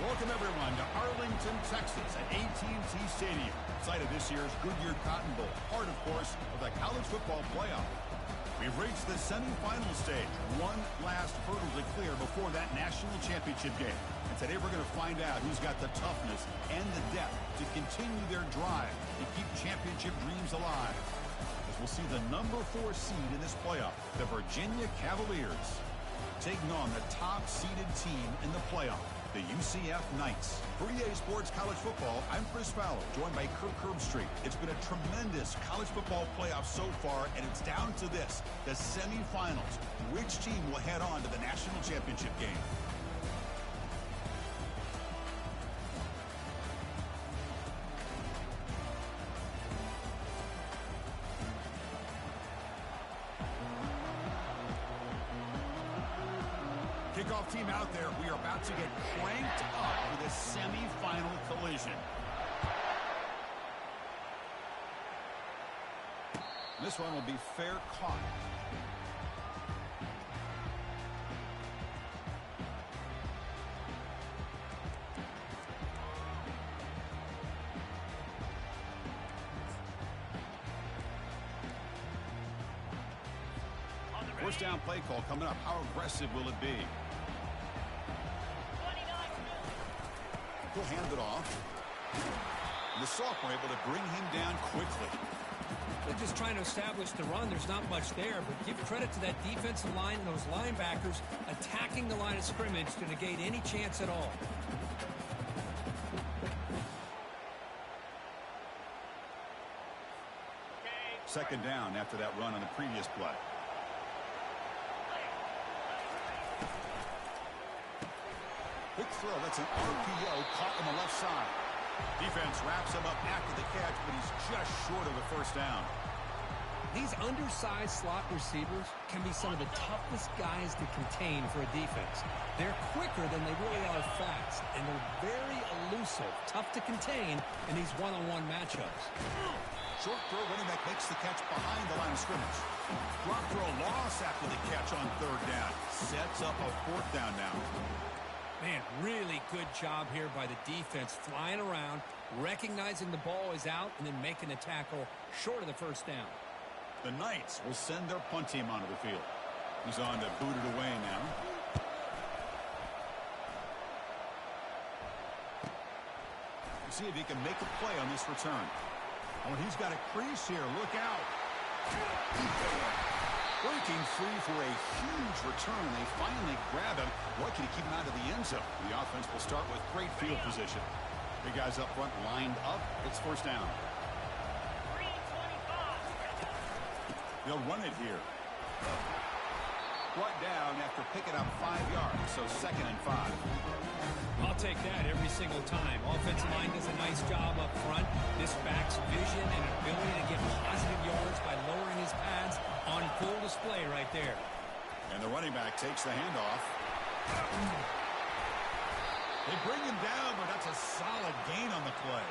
Welcome, everyone, to Arlington, Texas at AT&T Stadium, site of this year's Goodyear Cotton Bowl, part, of course, of the college football playoff. We've reached the semifinal stage, one last hurdle to clear before that national championship game. And today we're going to find out who's got the toughness and the depth to continue their drive to keep championship dreams alive. As we'll see the number 4 seed in this playoff, the Virginia Cavaliers, taking on the top-seeded team in the playoff, the UCF Knights. For EA Sports College Football, I'm Chris Fowler, joined by Kirk Herbstreit. It's been a tremendous college football playoff so far, and it's down to this, the semifinals. Which team will head on to the national championship game? Kickoff team out there. We are about to get cranked up for this semifinal collision. This one will be fair caught. First down play call coming up. How aggressive will it be? He'll hand it off. And the sophomore able to bring him down quickly. They're just trying to establish the run. There's not much there, but give credit to that defensive line and those linebackers attacking the line of scrimmage to negate any chance at all. Second down after that run on the previous play. Quick throw. That's an RPO caught on the left side. Defense wraps him up after the catch, but he's just short of the first down. These undersized slot receivers can be some of the toughest guys to contain for a defense. They're quicker than they really are fast, and they're very elusive, tough to contain in these one-on-one matchups. Short throw, running back makes the catch behind the line of scrimmage. Drop throw loss after the catch on third down. Sets up a fourth down now. Man, really good job here by the defense, flying around, recognizing the ball is out, and then making the tackle short of the first down. The Knights will send their punt team onto the field. He's on to boot it away now. We'll see if he can make a play on this return. Oh, he's got a crease here. Look out. Breaking free for a huge return. They finally grab him. Lucky to keep him out of the end zone. The offense will start with great field position. Big guys up front lined up. It's first down. They'll run it here. Brought down after picking up 5 yards, so 2nd and 5. I'll take that every single time. Offensive line does a nice job up front. This back's vision and ability to get positive yards by lowering his pads on full display right there. And the running back takes the handoff. They bring him down, but that's a solid gain on the play.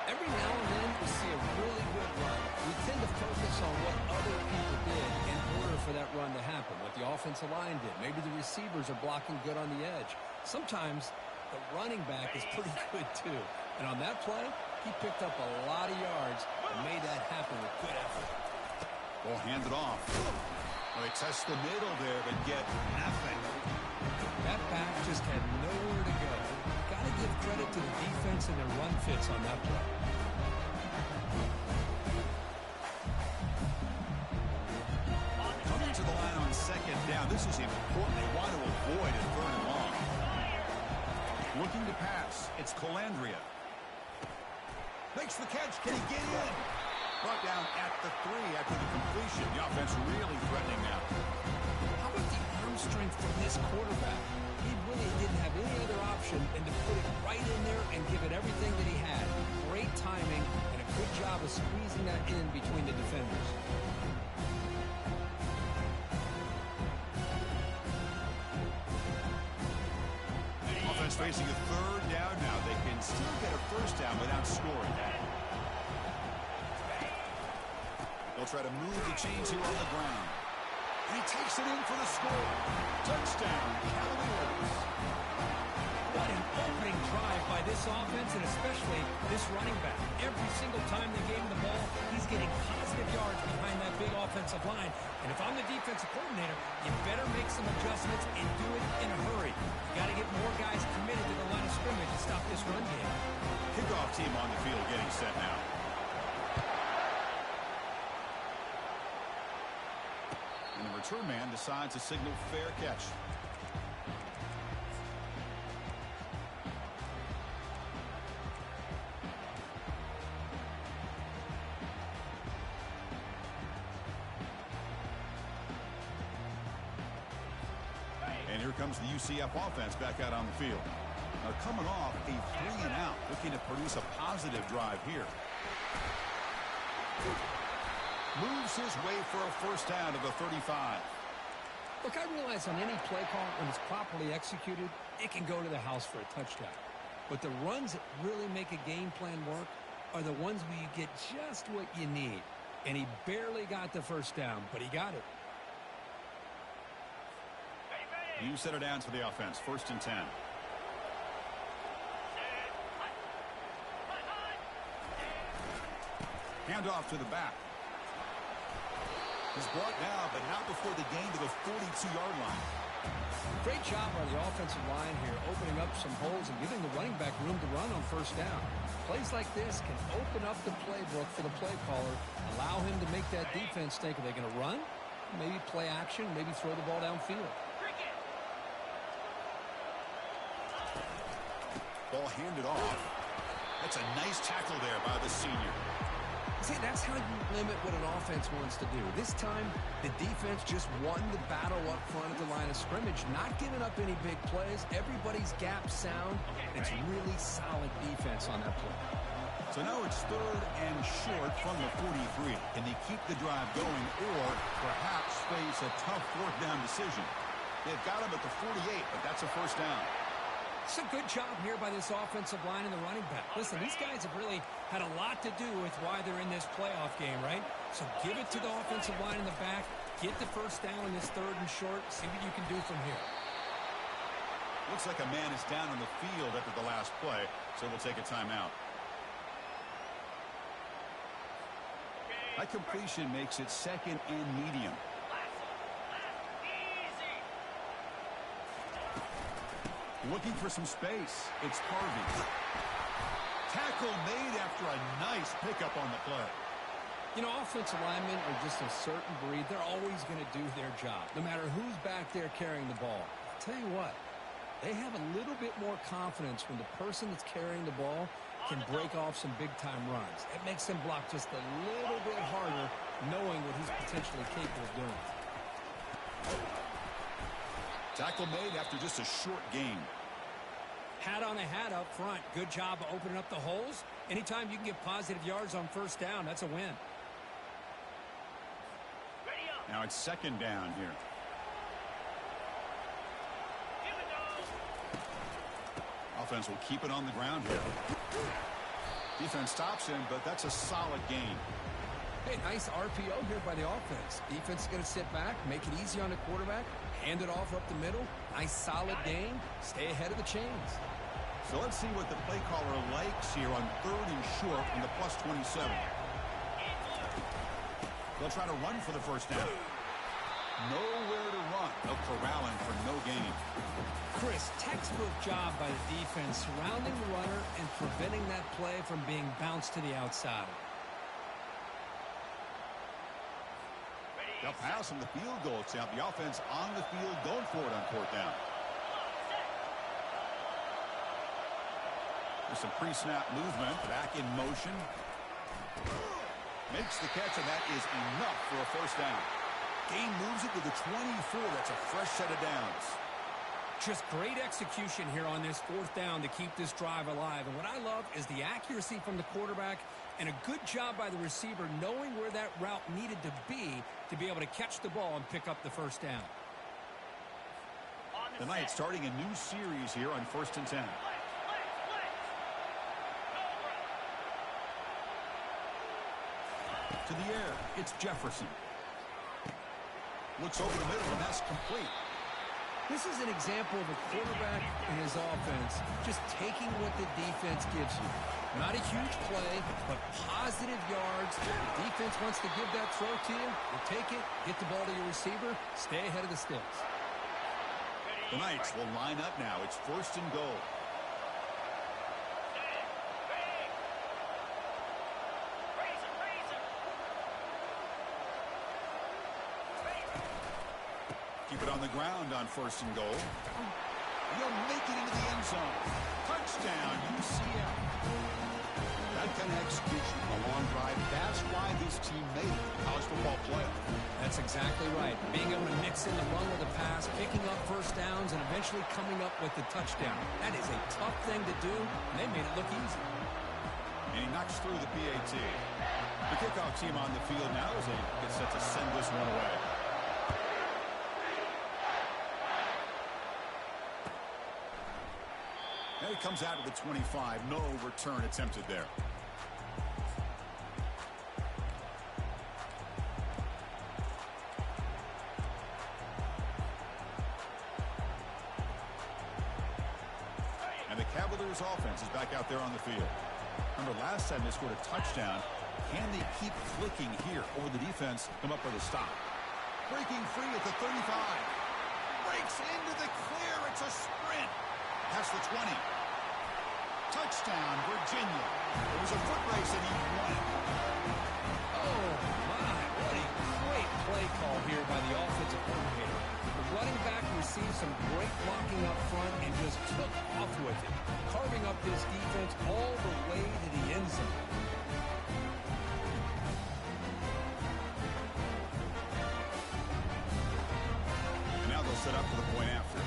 Every now and then we see a really good run. We tend to focus on what other people did in order for that run to happen, what the offensive line did. Maybe the receivers are blocking good on the edge. Sometimes the running back is pretty good too. And on that play, he picked up a lot of yards and made that happen with good effort. Ball handed off. Well, they test the middle there, but get nothing. That back just had nowhere to go. Got to give credit to the defense and their run fits on that play. Coming to the line on second down. This is important. They want to avoid a third and long. Looking to pass. It's Calandria. Makes the catch. Can he get in? Brought down at the 3 after the completion. The offense really threatening now. How about the arm strength from this quarterback? He really didn't have any other option than to put it right in there and give it everything that he had. Great timing and a good job of squeezing that in between the defenders. Offense facing a third down now. They can still get a first down without scoring. They'll try to move the chains here on the ground. He takes it in for the score. Touchdown, Cavaliers. What an opening drive by this offense, and especially this running back. Every single time they gave him the ball, he's getting positive yards behind that big offensive line. And if I'm the defensive coordinator, you better make some adjustments and do it in a hurry. You got to get more guys committed to the line of scrimmage to stop this run game. Kickoff team on the field getting set now. And the return man decides to signal fair catch. And here comes the UCF offense back out on the field. Now coming off a 3-and-out, looking to produce a positive drive here. Moves his way for a first down to the 35. Look, I realize on any play call, when it's properly executed, it can go to the house for a touchdown. But the runs that really make a game plan work are the ones where you get just what you need. And he barely got the first down, but he got it. You set it down to the offense. 1st and 10. Handoff to the back. He's brought now, but not before the gain to the 42-yard line. Great job by the offensive line here, opening up some holes and giving the running back room to run on first down. Plays like this can open up the playbook for the play caller, allow him to make that defense think, are they going to run? Maybe play action, maybe throw the ball downfield. Ball handed off. That's a nice tackle there by the senior. See, that's how you limit what an offense wants to do. This time, the defense just won the battle up front at the line of scrimmage, not giving up any big plays. Everybody's gap sound. It's really solid defense on that play. So now it's 3rd and short from the 43. Can they keep the drive going or perhaps face a tough 4th down decision? They've got him at the 48, but that's a first down. It's a good job here by this offensive line and the running back. Listen, these guys have really had a lot to do with why they're in this playoff game, right? So give it to the offensive line in the back. Get the first down in this 3rd and short. See what you can do from here. Looks like a man is down on the field after the last play, so we'll take a timeout. That completion makes it 2nd and medium. Looking for some space. It's Harvey. Tackle made after a nice pickup on the play. You know, offensive linemen are just a certain breed. They're always going to do their job, no matter who's back there carrying the ball. I'll tell you what, they have a little bit more confidence when the person that's carrying the ball can break off some big-time runs. It makes them block just a little bit harder, knowing what he's potentially capable of doing. Tackle made after just a short gain. Hat on a hat up front. Good job of opening up the holes. Anytime you can get positive yards on first down, that's a win. Now it's 2nd down here. Offense will keep it on the ground here. Defense stops him, but that's a solid gain. Hey, nice RPO here by the offense. Defense is going to sit back, make it easy on the quarterback, hand it off up the middle. Nice solid gain. Stay ahead of the chains. So let's see what the play caller likes here on 3rd and short in the +27. They'll try to run for the first down. Nowhere to run. They'll corral him for no gain. Chris, textbook job by the defense surrounding the runner and preventing that play from being bounced to the outside. They'll pass on the field goal attempt. The offense on the field going for it on 4th down. There's some pre-snap movement. Back in motion. Makes the catch, and that is enough for a first down. Gain moves it to the 24. That's a fresh set of downs. Just great execution here on this 4th down to keep this drive alive. And what I love is the accuracy from the quarterback and a good job by the receiver knowing where that route needed to be able to catch the ball and pick up the first down. Tonight starting a new series here on 1st and 10. To the air, it's Jefferson. Looks over the middle, and that's complete. This is an example of a quarterback and his offense just taking what the defense gives you. Not a huge play, but positive yards. The defense wants to give that throw to you. You take it, get the ball to your receiver, stay ahead of the sticks. The Knights will line up now. It's 1st and goal. Keep it on the ground on 1st and goal. He'll make it into the end zone. Touchdown, UCF. That kind of execution on a long drive, that's why this team made it the college football playoff. That's exactly right. Being able to mix in the run with the pass, picking up first downs, and eventually coming up with the touchdown. That is a tough thing to do, and they made it look easy. And he knocks through the PAT. The kickoff team on the field now as they get set to send this one away. And it comes out of the 25. No return attempted there. And the Cavaliers offense is back out there on the field. Remember, last time they scored a touchdown. Can they keep clicking here? Or the defense come up with a stop? Breaking free at the 35. Breaks into the clear. It's a sprint. Past the 20. Touchdown, Virginia. It was a foot race and he won it. Oh, my. What a great play call here by the offensive coordinator. The running back received some great blocking up front and just took off with it, carving up this defense all the way to the end zone. And now they'll set up for the point after.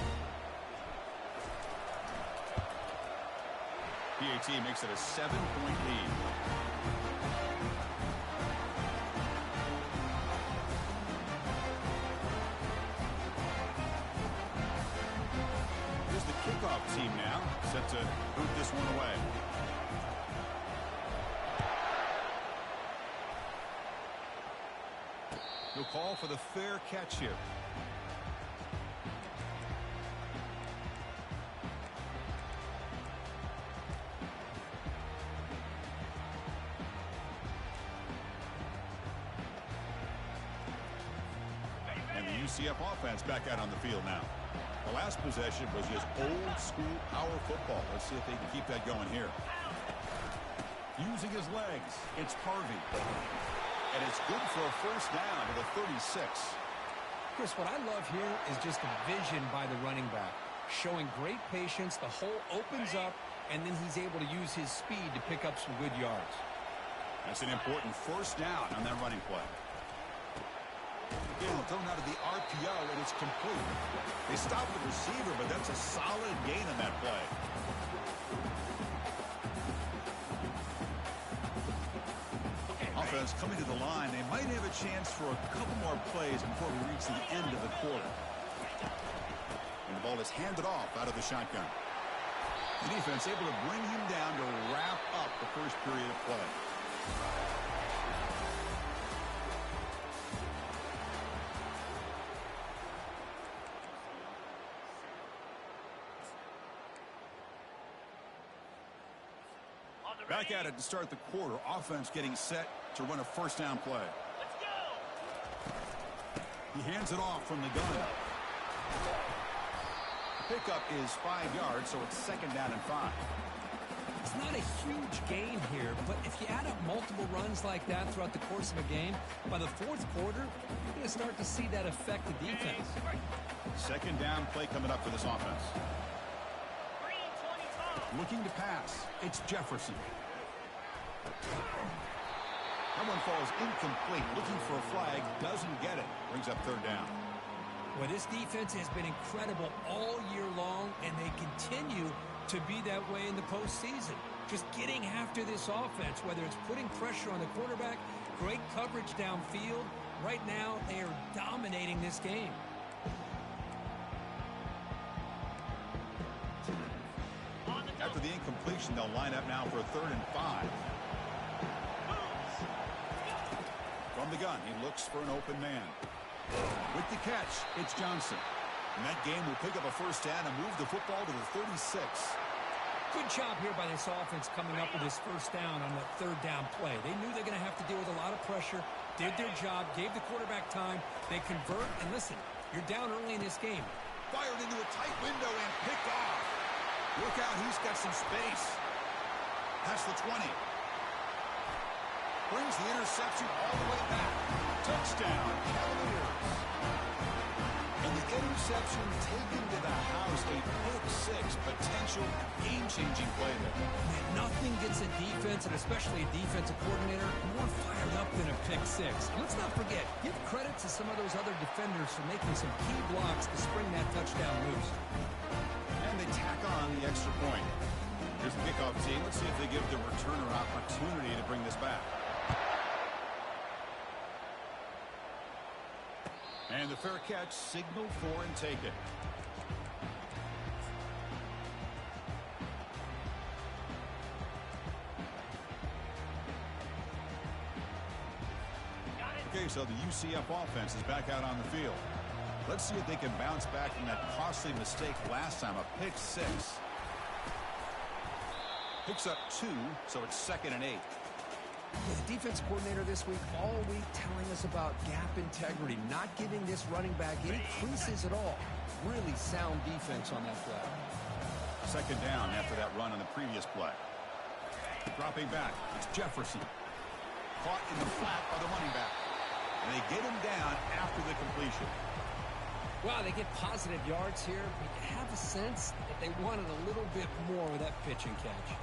PAT makes it a 7-point lead. Here's the kickoff team now, set to boot this one away. He'll call for the fair catch here. UCF offense back out on the field now. The last possession was just old school power football. Let's see if they can keep that going here. Using his legs, it's Harvey. And it's good for a first down to the 36. Chris, what I love here is just the vision by the running back. Showing great patience, the hole opens up, and then he's able to use his speed to pick up some good yards. That's an important first down on that running play. Again, thrown out of the RPO, and it's complete. They stopped the receiver, but that's a solid gain on that play. Offense coming to the line. They might have a chance for a couple more plays before we reach the end of the quarter. And the ball is handed off out of the shotgun. The defense able to bring him down to wrap up the first period of play. Back at it to start the quarter. Offense getting set to run a first down play. Let's go. He hands it off from the gun. Pickup is 5 yards, so it's 2nd down and 5. It's not a huge gain here, but if you add up multiple runs like that throughout the course of a game, by the 4th quarter, you're going to start to see that affect the defense. 2nd down play coming up for this offense. Looking to pass. It's Jefferson. That one falls incomplete. Looking for a flag. Doesn't get it. Brings up 3rd down. Well, this defense has been incredible all year long, and they continue to be that way in the postseason. Just getting after this offense, whether it's putting pressure on the quarterback, great coverage downfield. Right now, they are dominating this game. After the incompletion, they'll line up now for a 3rd and 5. From the gun, he looks for an open man. With the catch. It's Johnson. And that game will pick up a first down and move the football to the 36. Good job here by this offense coming up with this first down on that third down play. They knew they're going to have to deal with a lot of pressure, did their job, gave the quarterback time. They convert, and listen, you're down early in this game. Fired into a tight window and picked off. Look out, he's got some space. That's the 20. Brings the interception all the way back. Touchdown, Cavaliers. And the interception taken to the house, a pick-6, potential game-changing play there. Man, nothing gets a defense, and especially a defensive coordinator, more fired up than a pick-6. And let's not forget, give credit to some of those other defenders for making some key blocks to spring that touchdown loose. And they tack on the extra point. Here's the kickoff team. Let's see if they give the returner opportunity to bring this back. And the fair catch signaled for and taken. Okay, so the UCF offense is back out on the field. Let's see if they can bounce back from that costly mistake last time, a pick-6. Picks up 2, so it's 2nd and 8. The defense coordinator this week, all week telling us about gap integrity, not giving this running back any creases at all. Really sound defense on that play. 2nd down after that run on the previous play. Dropping back, it's Jefferson. Caught in the flat by the running back. And they get him down after the completion. Wow, they get positive yards here. You can have a sense that they wanted a little bit more with that pitch and catch.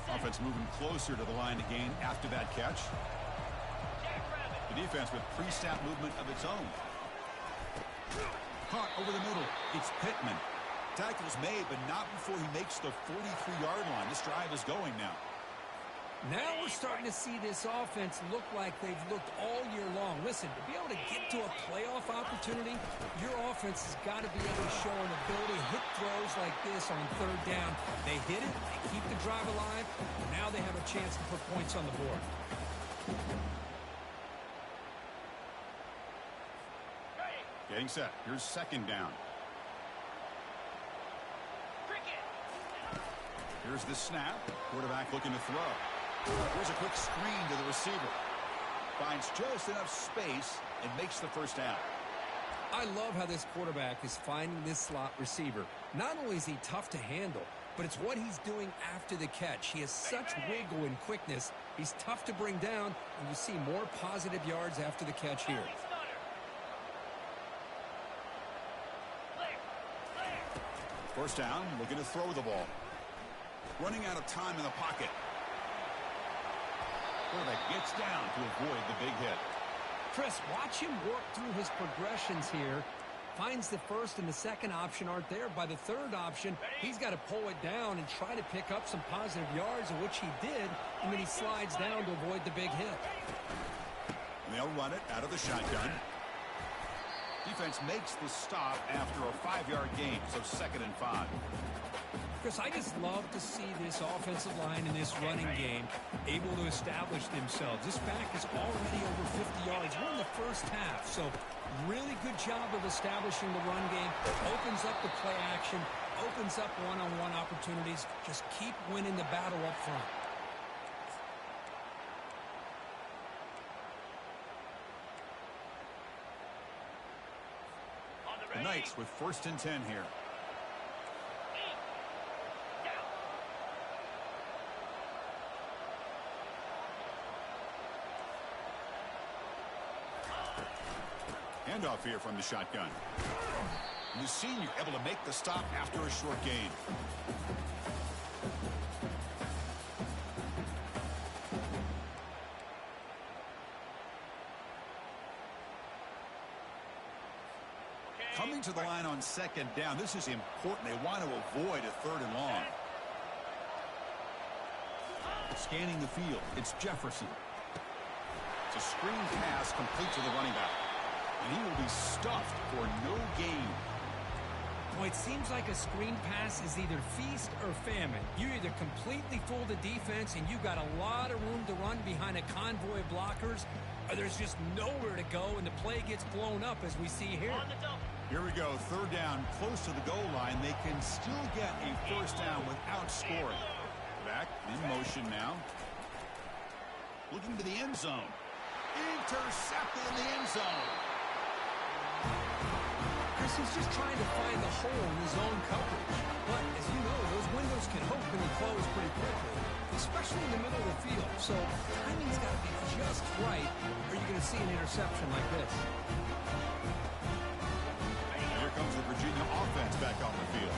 Offense moving closer to the line to gain after that catch. The defense with pre-snap movement of its own. Caught over the middle. It's Pittman. Tackle's made, but not before he makes the 43-yard line. This drive is going now. Now we're starting to see this offense look like they've looked all year long. Listen, to be able to get to a playoff opportunity, your offense has got to be able to show an ability to hit throws like this on 3rd down. They hit it, they keep the drive alive, and now they have a chance to put points on the board. Getting set. Here's 2nd down. Here's the snap. Quarterback looking to throw. Here's a quick screen to the receiver. Finds just enough space and makes the first down. I love how this quarterback is finding this slot receiver. Not only is he tough to handle, but it's what he's doing after the catch. He has such wiggle and quickness. He's tough to bring down, and you see more positive yards after the catch here. First down, looking to throw the ball. Running out of time in the pocket. Quarterback gets down to avoid the big hit. Chris, watch him work through his progressions here. Finds the first and the second option aren't there. By the third option, he's got to pull it down and try to pick up some positive yards, which he did, and then he slides down to avoid the big hit. And they'll run it out of the shotgun. Defense makes the stop after a 5-yard gain, so 2nd and 5. Chris, I just love to see this offensive line in this running game able to establish themselves. This back is already over 50 yards. We're in the first half, so really good job of establishing the run game. Opens up the play action, opens up one-on-one opportunities. Just keep winning the battle up front. The Knights with 1st and 10 here. Handoff here from the shotgun. And the senior able to make the stop after a short gain. Coming to the line on 2nd down. This is important. They want to avoid a 3rd and long. Scanning the field. It's Jefferson. It's a screen pass complete to the running back. And he will be stuffed for no gain. Well, it seems like a screen pass is either feast or famine. You either completely fool the defense and you got a lot of room to run behind a convoy of blockers, or there's just nowhere to go and the play gets blown up as we see here. On the double. Here we go, third down, close to the goal line. They can still get a first down without scoring. Back in motion now. Looking to the end zone. Intercepted in the end zone. Chris is just trying to find the hole in his own coverage. But, as you know, those windows can open and close pretty quickly, especially in the middle of the field. So, timing's got to be just right, or you're going to see an interception like this. Here comes the Virginia offense back on the field.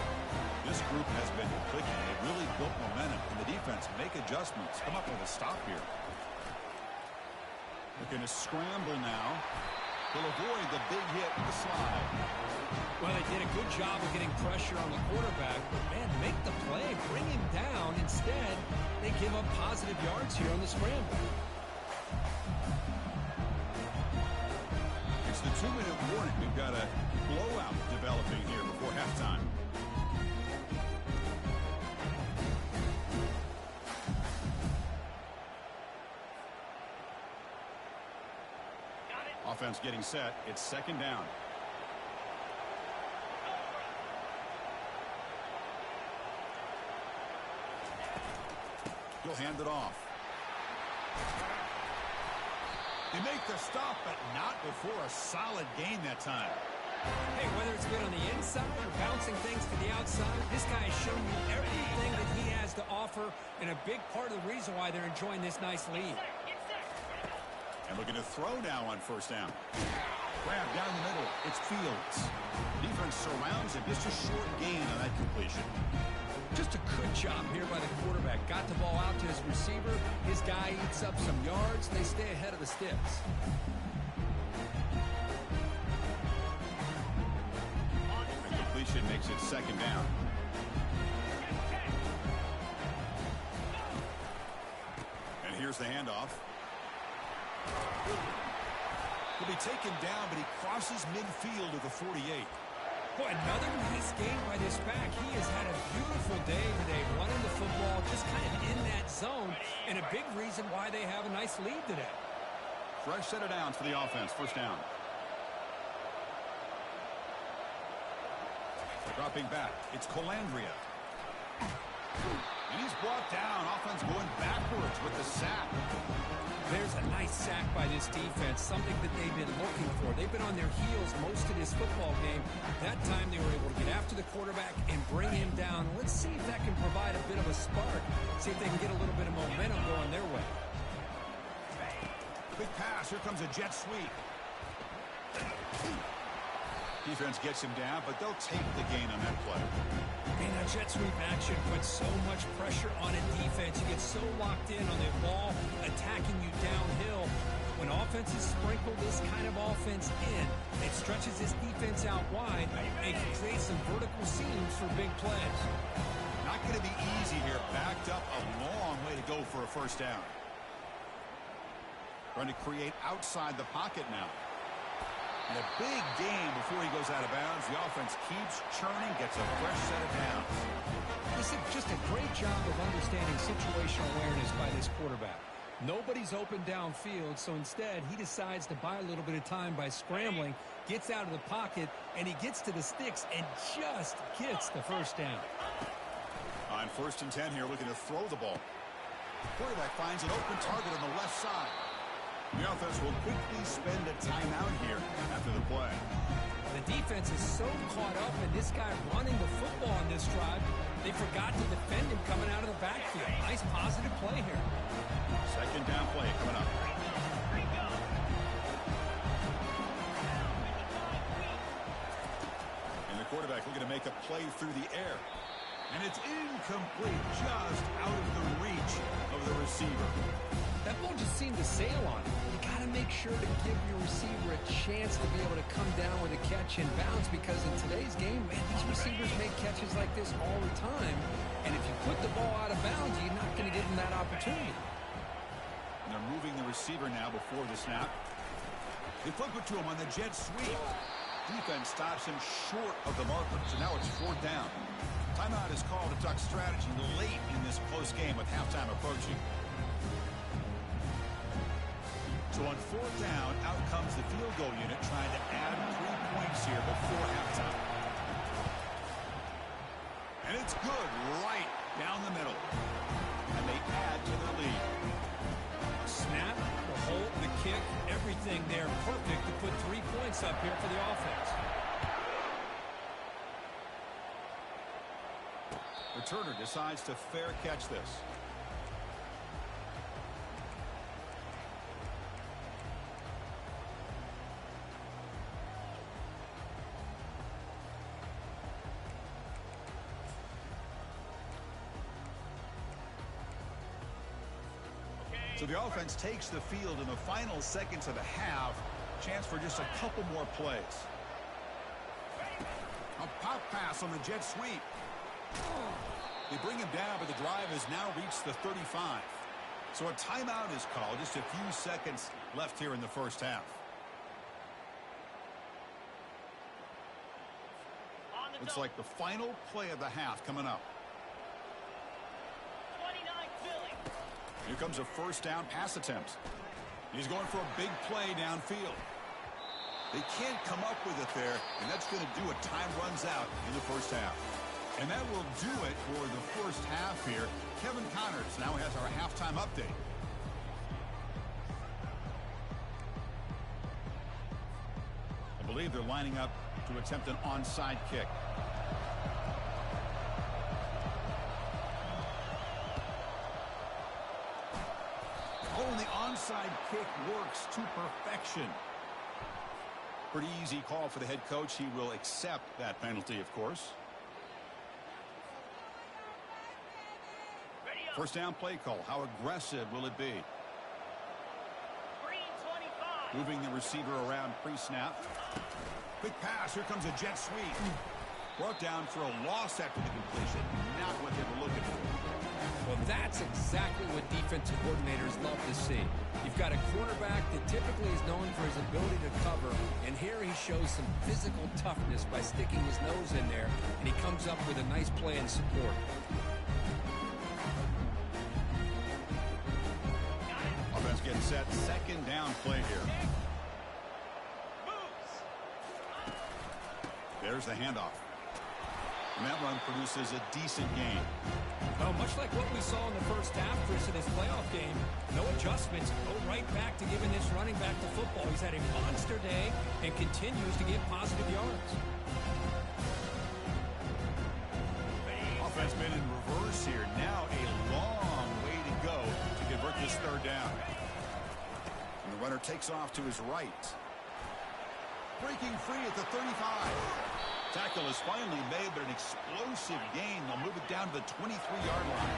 This group has been clicking. They've really built momentum. And the defense make adjustments. Come up with a stop here. They're going to scramble now. They'll avoid the big hit with the slide. Well, they did a good job of getting pressure on the quarterback, but, man, make the play, bring him down. Instead, they give up positive yards here on the scramble. It's the 2-minute warning. We've got a blowout developing here before halftime. Offense getting set. It's second down. He'll hand it off. They make the stop, but not before a solid gain that time. Hey, whether it's been on the inside or bouncing things to the outside, this guy has shown you everything that he has to offer, and a big part of the reason why they're enjoying this nice lead. And looking to throw now on first down. Grab down the middle. It's Fields. Defense surrounds him. Just a short gain on that completion. Just a good job here by the quarterback. Got the ball out to his receiver. His guy eats up some yards. They stay ahead of the sticks. The completion makes it second down. And here's the handoff. He'll be taken down, but he crosses midfield to the 48. Boy, another nice game by this back. He has had a beautiful day today, running the football, just kind of in that zone, and a big reason why they have a nice lead today. Fresh set of downs for the offense. First down. Dropping back. It's Colandrea. And he's brought down. Offense going backwards with the sack. There's a nice sack by this defense, something that they've been looking for. They've been on their heels most of this football game. That time they were able to get after the quarterback and bring him down. Let's see if that can provide a bit of a spark. See if they can get a little bit of momentum going their way. Big pass. Here comes a jet sweep. Defense gets him down, but they'll take the gain on that play. And that jet sweep action puts so much pressure on a defense. You get so locked in on the ball attacking you downhill. When offenses sprinkle this kind of offense in, it stretches this defense out wide and can create some vertical seams for big plays. Not going to be easy here. Backed up a long way to go for a first down. Trying to create outside the pocket now. And a big gain before he goes out of bounds. The offense keeps churning, gets a fresh set of downs. This is just a great job of understanding situational awareness by this quarterback. Nobody's open downfield, so instead he decides to buy a little bit of time by scrambling, gets out of the pocket, and he gets to the sticks and just gets the first down. On 1st and 10 here, looking to throw the ball. Quarterback finds an open target on the left side. The offense will quickly spend a timeout here after the play. The defense is so caught up in this guy running the football on this drive, they forgot to defend him coming out of the backfield. Nice positive play here. Second down play coming up. And the quarterback looking to make a play through the air. And it's incomplete, just out of the reach of the receiver. That ball just seemed to sail on him. You got to make sure to give your receiver a chance to be able to come down with a catch and bounce, because in today's game, man, these receivers make catches like this all the time. And if you put the ball out of bounds, you're not going to give them that opportunity. And they're moving the receiver now before the snap. They flip it to him on the jet sweep. defense stops him short of the marker, so now it's fourth down. Timeout is called to talk strategy late in this close game with halftime approaching. So on fourth down, out comes the field goal unit trying to add 3 points here before halftime. And it's good right down the middle. And they add to their lead. Snap, the hold, the kick, everything there perfect to put 3 points up here for the offense. Returner decides to fair catch this. So the offense takes the field in the final seconds of the half. Chance for just a couple more plays. A pop pass on the jet sweep. They bring him down, but the drive has now reached the 35. So a timeout is called. Just a few seconds left here in the first half. Looks like the final play of the half coming up. Here comes a first down pass attempt. He's going for a big play downfield. They can't come up with it there, and that's going to do it. Time runs out in the first half. And that will do it for the first half here. Kevin Connors now has our halftime update. I believe they're lining up to attempt an onside kick. Oh, and the onside kick works to perfection. Pretty easy call for the head coach. He will accept that penalty, of course. First down play call. How aggressive will it be? Moving the receiver around pre-snap. Quick pass. Here comes a jet sweep. Brought down for a loss after the completion. Not what they were looking for. Well, that's exactly what defensive coordinators love to see. You've got a quarterback that typically is known for his ability to cover, and here he shows some physical toughness by sticking his nose in there, and he comes up with a nice play and support. Offense getting set. Second down play here. There's the handoff. And that run produces a decent gain. Well, much like what we saw in the first half, Chris, in this playoff game, no adjustments. Go right back to giving this running back the football. He's had a monster day and continues to get positive yards. Offense been in reverse here. Now a long way to go to convert this third down. And the runner takes off to his right. Breaking free at the 35. Tackle is finally made, but an explosive gain. They'll move it down to the 23-yard line.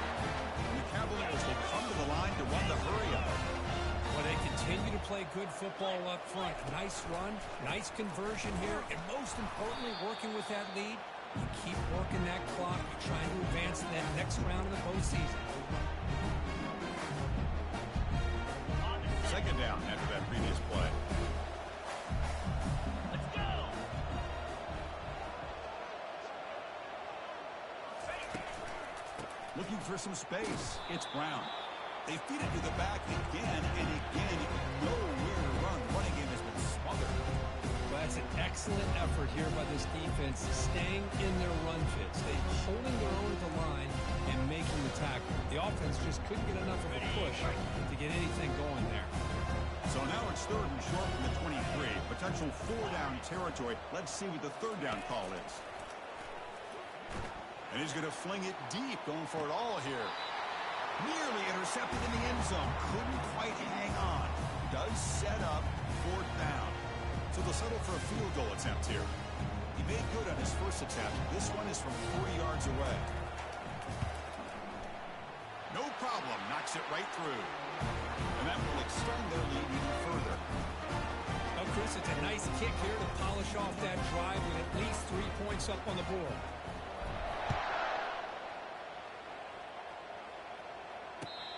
And the Cavaliers will come to the line to run the hurry-up. Well, they continue to play good football up front. Nice run, nice conversion here, and most importantly, working with that lead, you keep working that clock. You're trying to advance in that next round of the postseason. Second down after that previous play. Looking for some space. It's Brown. They feed it to the back again and again. Nowhere to run. The running game has been smothered. Well, that's an excellent effort here by this defense, staying in their run fits. They're holding their own at the line and making the tackle. The offense just couldn't get enough of a push to get anything going there. So now it's third and short from the 23. Potential four-down territory. Let's see what the third down call is. And he's going to fling it deep, going for it all here. Nearly intercepted in the end zone. Couldn't quite hang on. Does set up fourth down. So they'll settle for a field goal attempt here. He made good on his first attempt. This one is from 40 yards away. No problem. Knocks it right through. And that will extend their lead even further. Well, Chris, it's a nice kick here to polish off that drive with at least 3 points up on the board.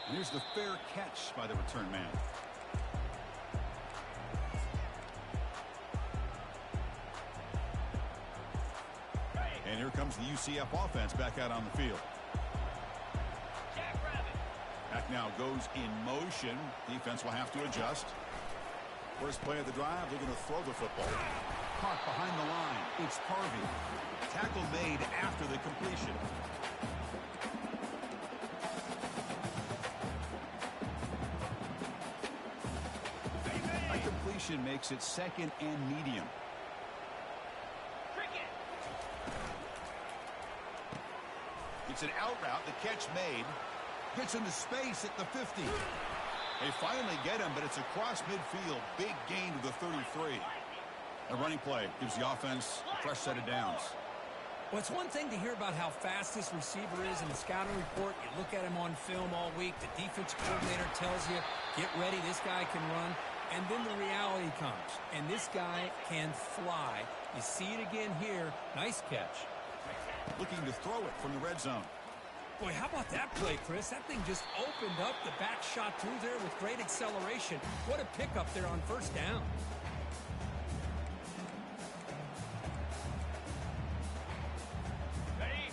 And here's the fair catch by the return man. comes the UCF offense back out on the field. Back now goes in motion. Defense will have to adjust. First play of the drive, they're going to throw the football. Caught behind the line. It's Harvey. Tackle made after the completion. That completion makes it second and medium. It's an out route. The catch made. Gets into space at the 50. They finally get him, but it's across midfield. Big gain to the 33. A running play gives the offense a fresh set of downs. Well, it's one thing to hear about how fast this receiver is in the scouting report. You look at him on film all week. The defense coordinator tells you, get ready, this guy can run. And then the reality comes, and this guy can fly. You see it again here. Nice catch. Looking to throw it from the red zone. Boy, how about that play, Chris? That thing just opened up. The back shot through there with great acceleration. What a pickup there on first down.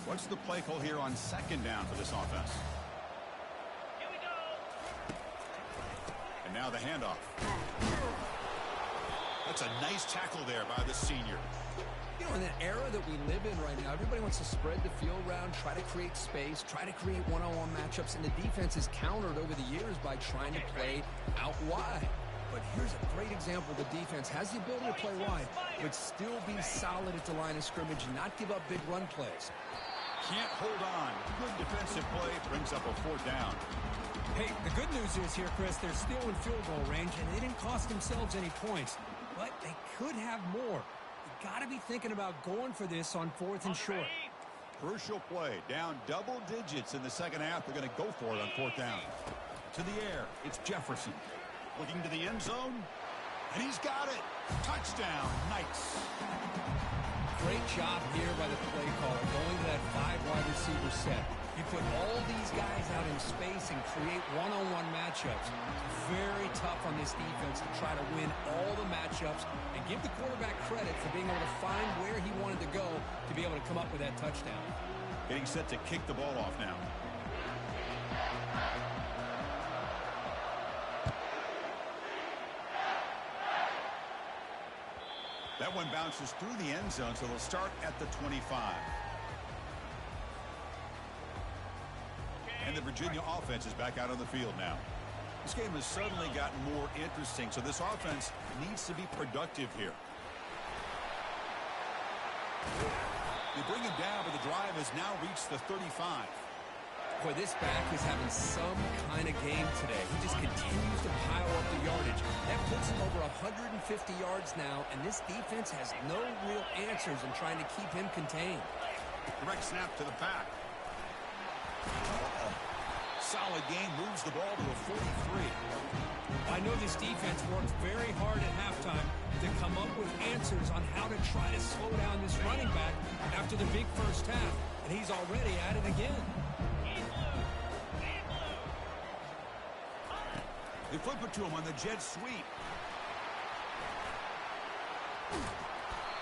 What's the play call here on second down for this offense? Here we go. And now the handoff. That's a nice tackle there by the senior. You know, in that era that we live in right now, everybody wants to spread the field around, try to create space, try to create one-on-one matchups, and the defense is countered over the years by trying to play out wide. But here's a great example. The defense has the ability to play wide, but still be solid at the line of scrimmage and not give up big run plays. Can't hold on. Good defensive play brings up a fourth down. Hey, the good news is here, Chris, they're still in field goal range, and they didn't cost themselves any points. But they could have more. You got to be thinking about going for this on fourth and short. Crucial play. Down double digits in the second half. They're going to go for it on fourth down. To the air. It's Jefferson. Looking to the end zone. And he's got it. Touchdown. Nice. Great job here by the play caller, going to that 5 wide receiver set. You put all these guys out in space and create one-on-one matchups. Very tough on this defense to try to win all the matchups and give the quarterback credit for being able to find where he wanted to go to be able to come up with that touchdown. Getting set to kick the ball off now. That one bounces through the end zone, so they'll start at the 25. And the Virginia offense is back out on the field now. This game has suddenly gotten more interesting, so this offense needs to be productive here. They bring him down, but the drive has now reached the 35. Boy, this back is having some kind of game today. He just continues to pile up the yardage. That puts him over 150 yards now, and this defense has no real answers in trying to keep him contained. Direct snap to the back. Solid game, moves the ball to the 43. I know this defense worked very hard at halftime to come up with answers on how to try to slow down this running back after the big first half, and he's already at it again. They flip it to him on the jet sweep.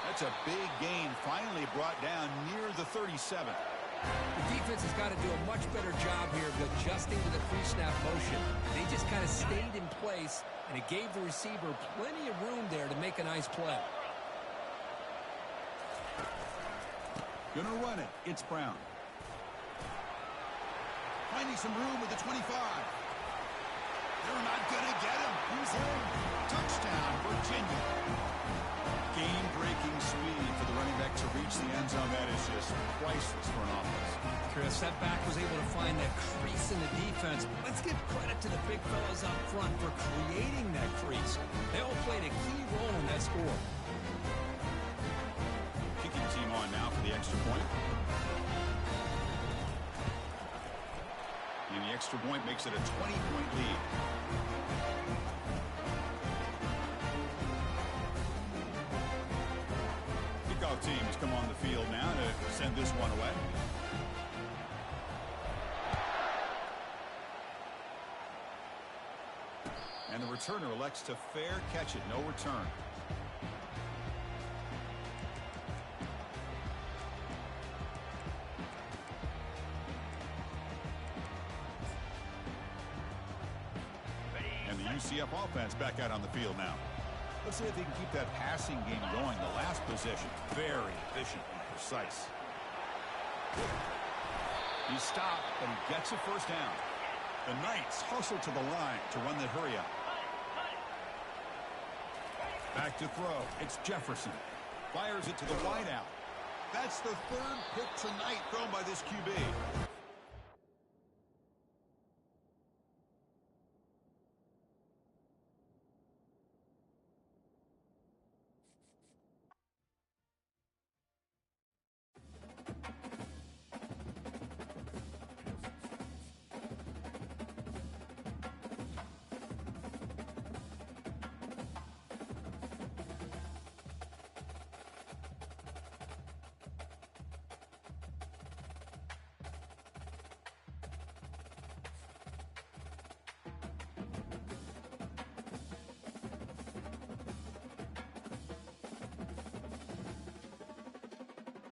That's a big gain, finally brought down near the 37. The defense has got to do a much better job here of adjusting to the pre-snap motion. They just kind of stayed in place, and it gave the receiver plenty of room there to make a nice play. Gonna run it. It's Brown. Finding some room with the 25. They're not gonna get him. He's in. Touchdown, Virginia. Game-breaking speed for the running back to reach the end zone. That is just priceless for an offense. Chris, that back was able to find that crease in the defense. Let's give credit to the big fellas up front for creating that crease. They all played a key role in that score. Kicking team on now for the extra point. And the extra point makes it a 20-point lead. Kickoff team has come on the field now to send this one away. And the returner elects to fair catch it. No return. UCF offense back out on the field now. Let's see if they can keep that passing game going. The last possession, very efficient and precise. He stopped, but he gets a first down. The Knights hustle to the line to run the hurry up. Back to throw. It's Jefferson. Fires it to the wideout. That's the third pick tonight thrown by this QB.